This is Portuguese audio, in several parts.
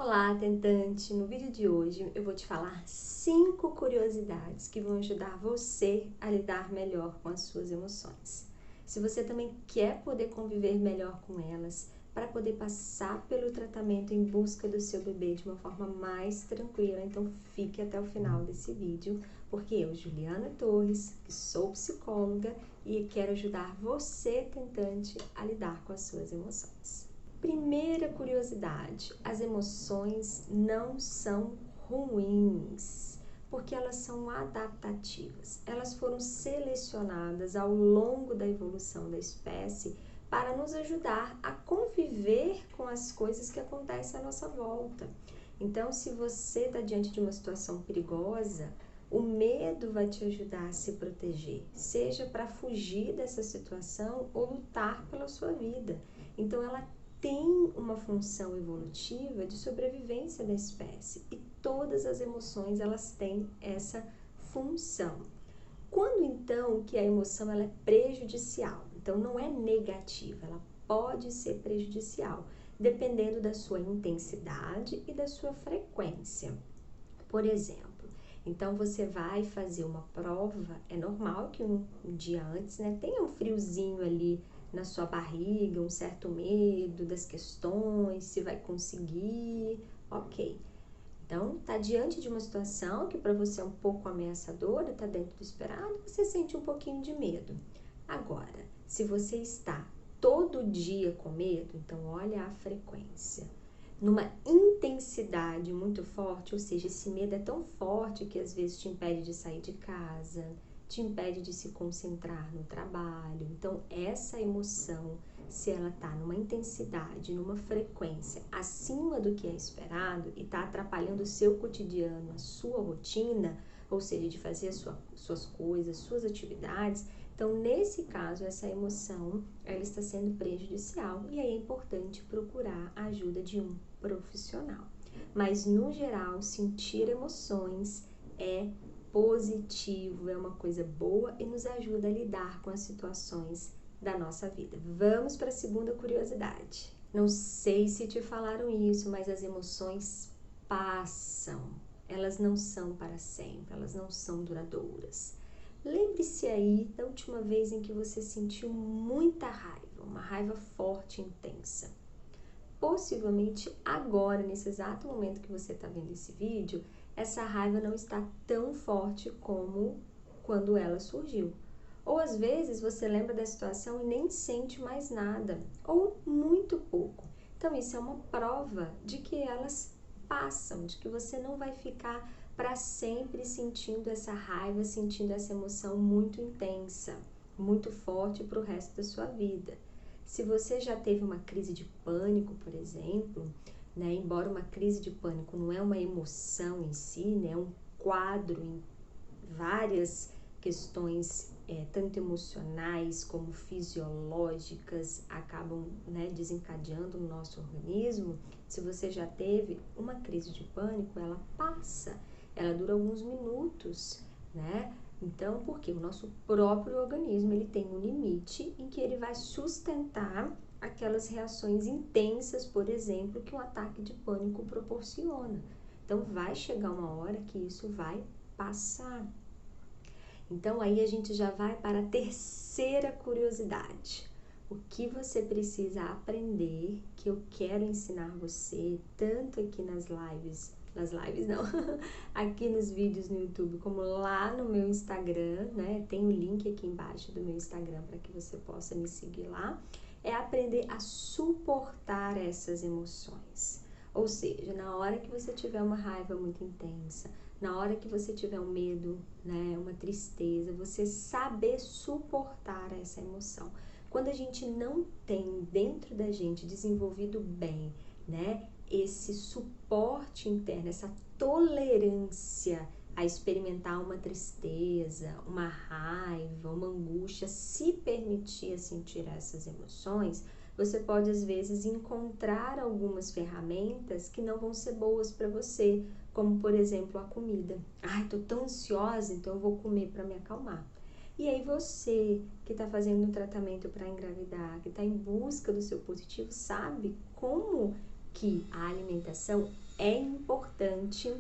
Olá, tentante! No vídeo de hoje eu vou te falar 5 curiosidades que vão ajudar você a lidar melhor com as suas emoções. Se você também quer poder conviver melhor com elas, para poder passar pelo tratamento em busca do seu bebê de uma forma mais tranquila, então fique até o final desse vídeo, porque eu, Juliana Torres, que sou psicóloga e quero ajudar você, tentante, a lidar com as suas emoções. Primeira curiosidade, as emoções não são ruins, porque elas são adaptativas. Elas foram selecionadas ao longo da evolução da espécie para nos ajudar a conviver com as coisas que acontecem à nossa volta. Então, se você está diante de uma situação perigosa, o medo vai te ajudar a se proteger, seja para fugir dessa situação ou lutar pela sua vida. Então, ela tem uma função evolutiva de sobrevivência da espécie e todas as emoções elas têm essa função. Quando então que a emoção ela é prejudicial? Então não é negativa, ela pode ser prejudicial, dependendo da sua intensidade e da sua frequência. Por exemplo, então você vai fazer uma prova, é normal que um dia antes, tenha um friozinho ali na sua barriga, um certo medo das questões, se vai conseguir, ok. Então, tá diante de uma situação que para você é um pouco ameaçadora, tá dentro do esperado, você sente um pouquinho de medo. Agora, se você está todo dia com medo, então olha a frequência. Numa intensidade muito forte, ou seja, esse medo é tão forte que às vezes te impede de sair de casa, te impede de se concentrar no trabalho. Então, essa emoção, se ela está numa intensidade, numa frequência acima do que é esperado e está atrapalhando o seu cotidiano, a sua rotina, ou seja, de fazer as suas coisas, suas atividades, então, nesse caso, essa emoção, ela está sendo prejudicial e aí é importante procurar a ajuda de um profissional. Mas, no geral, sentir emoções é positivo, é uma coisa boa e nos ajuda a lidar com as situações da nossa vida. Vamos para a segunda curiosidade. Não sei se te falaram isso, mas as emoções passam. Elas não são para sempre, elas não são duradouras. Lembre-se aí da última vez em que você sentiu muita raiva, uma raiva forte e intensa. Possivelmente agora, nesse exato momento que você está vendo esse vídeo, essa raiva não está tão forte como quando ela surgiu. Ou às vezes você lembra da situação e nem sente mais nada, ou muito pouco. Então isso é uma prova de que elas passam, de que você não vai ficar para sempre sentindo essa raiva, sentindo essa emoção muito intensa, muito forte para o resto da sua vida. Se você já teve uma crise de pânico, por exemplo, embora uma crise de pânico não é uma emoção em si, é um quadro em várias questões, tanto emocionais como fisiológicas, acabam desencadeando no nosso organismo. Se você já teve uma crise de pânico, ela passa, ela dura alguns minutos, Então, porque o nosso próprio organismo, ele tem um limite em que ele vai sustentar aquelas reações intensas, por exemplo, que um ataque de pânico proporciona. Então, vai chegar uma hora que isso vai passar. Então, aí a gente já vai para a terceira curiosidade. O que você precisa aprender, que eu quero ensinar você, tanto aqui nas lives não, aqui nos vídeos no YouTube, como lá no meu Instagram, tem um link aqui embaixo do meu Instagram para que você possa me seguir lá, é aprender a suportar essas emoções. Ou seja, na hora que você tiver uma raiva muito intensa, na hora que você tiver um medo, uma tristeza, você saber suportar essa emoção. Quando a gente não tem dentro da gente desenvolvido bem, esse suporte interno, essa tolerância a experimentar uma tristeza, uma raiva, uma angústia, se permitir sentir essas emoções, você pode às vezes encontrar algumas ferramentas que não vão ser boas para você, como por exemplo a comida. Ai, tô tão ansiosa, então eu vou comer para me acalmar. E aí você que está fazendo um tratamento para engravidar, que está em busca do seu positivo, sabe como que a alimentação é importante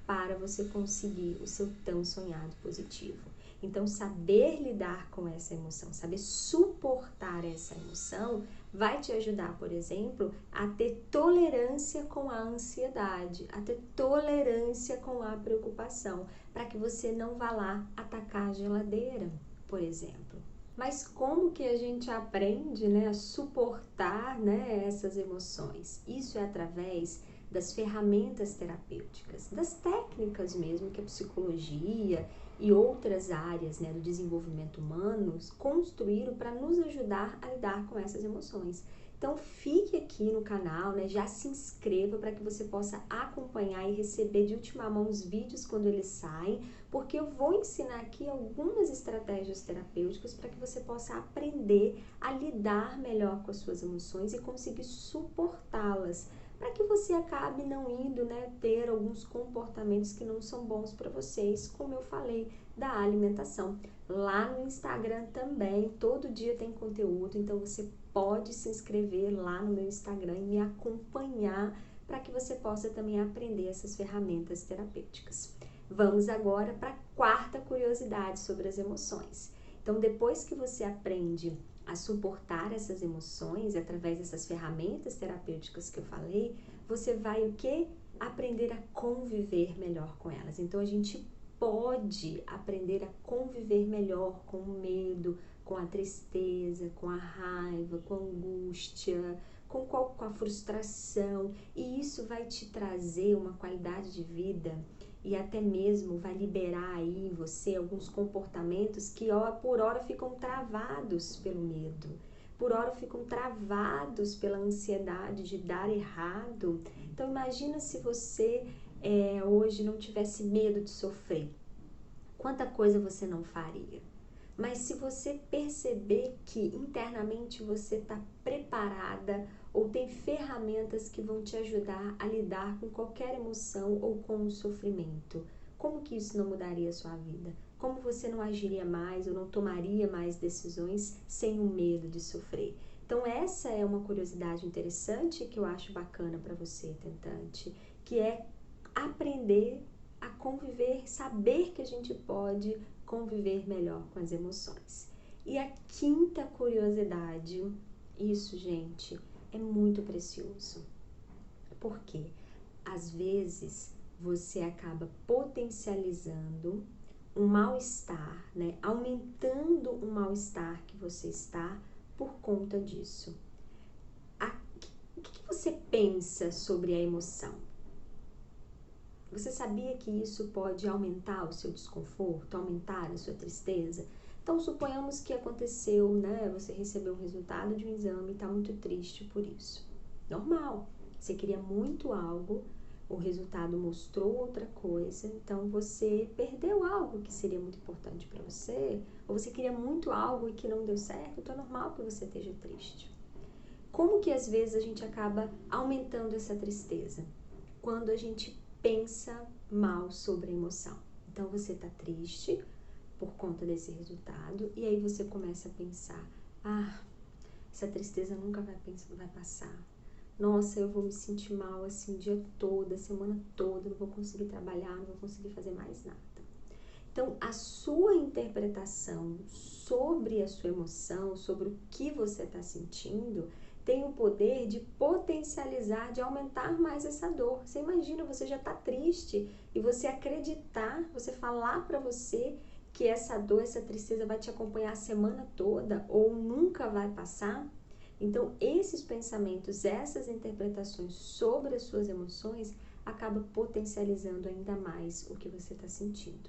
para você conseguir o seu tão sonhado positivo. Então, saber lidar com essa emoção, saber suportar essa emoção, vai te ajudar, por exemplo, a ter tolerância com a ansiedade, a ter tolerância com a preocupação, para que você não vá lá atacar a geladeira, por exemplo. Mas como que a gente aprende, né, a suportar, né, essas emoções? Isso é através das ferramentas terapêuticas, das técnicas mesmo que a psicologia e outras áreas, né, do desenvolvimento humano construíram para nos ajudar a lidar com essas emoções. Então fique aqui no canal, né, já se inscreva para que você possa acompanhar e receber de última mão os vídeos quando eles saem, porque eu vou ensinar aqui algumas estratégias terapêuticas para que você possa aprender a lidar melhor com as suas emoções e conseguir suportá-las, para que você acabe não indo, né, ter alguns comportamentos que não são bons para vocês, como eu falei da alimentação. Lá no Instagram também, todo dia tem conteúdo, então você pode se inscrever lá no meu Instagram e me acompanhar para que você possa também aprender essas ferramentas terapêuticas. Vamos agora para a quarta curiosidade sobre as emoções. Então, depois que você aprende a suportar essas emoções através dessas ferramentas terapêuticas que eu falei, você vai o quê? Aprender a conviver melhor com elas. Então, a gente pode aprender a conviver melhor com o medo, com a tristeza, com a raiva, com a angústia, com a frustração, e isso vai te trazer uma qualidade de vida e até mesmo vai liberar aí em você alguns comportamentos que por hora ficam travados pelo medo, por hora ficam travados pela ansiedade de dar errado. Então imagina se você hoje não tivesse medo de sofrer, quanta coisa você não faria. Mas se você perceber que internamente você está preparada ou tem ferramentas que vão te ajudar a lidar com qualquer emoção ou com o sofrimento, como que isso não mudaria a sua vida? Como você não agiria mais ou não tomaria mais decisões sem o medo de sofrer? Então essa é uma curiosidade interessante que eu acho bacana para você, tentante, que é aprender a conviver, saber que a gente pode conviver melhor com as emoções. E a quinta curiosidade, isso, gente, é muito precioso. Porque às vezes você acaba potencializando um mal-estar, né? Aumentando o mal-estar que você está por conta disso. O que você pensa sobre a emoção? Você sabia que isso pode aumentar o seu desconforto, aumentar a sua tristeza? Então, suponhamos que aconteceu, né? Você recebeu um resultado de um exame e está muito triste por isso. Normal. Você queria muito algo, o resultado mostrou outra coisa, então você perdeu algo que seria muito importante para você, ou você queria muito algo e que não deu certo, então é normal que você esteja triste. Como que às vezes a gente acaba aumentando essa tristeza? Quando a gente pensa mal sobre a emoção. Então você tá triste por conta desse resultado e aí você começa a pensar: essa tristeza nunca vai passar. Nossa, eu vou me sentir mal assim o dia todo, a semana toda, não vou conseguir trabalhar, não vou conseguir fazer mais nada. Então, a sua interpretação sobre a sua emoção, sobre o que você está sentindo, tem o poder de potencializar, de aumentar mais essa dor. Você imagina, você já está triste e você acreditar, você falar para você que essa dor, essa tristeza vai te acompanhar a semana toda ou nunca vai passar. Então, esses pensamentos, essas interpretações sobre as suas emoções acabam potencializando ainda mais o que você está sentindo.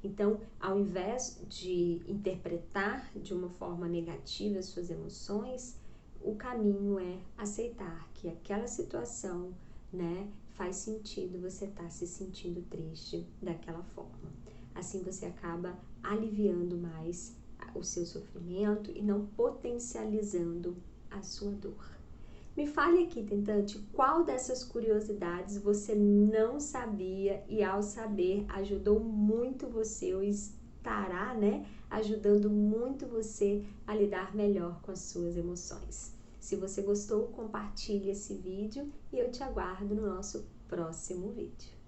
Então, ao invés de interpretar de uma forma negativa as suas emoções, o caminho é aceitar que aquela situação, né, faz sentido você estar se sentindo triste daquela forma. Assim você acaba aliviando mais o seu sofrimento e não potencializando a sua dor. Me fale aqui, tentante, qual dessas curiosidades você não sabia e ao saber ajudou muito você ou estará, né, ajudando muito você a lidar melhor com as suas emoções. Se você gostou, compartilhe esse vídeo e eu te aguardo no nosso próximo vídeo.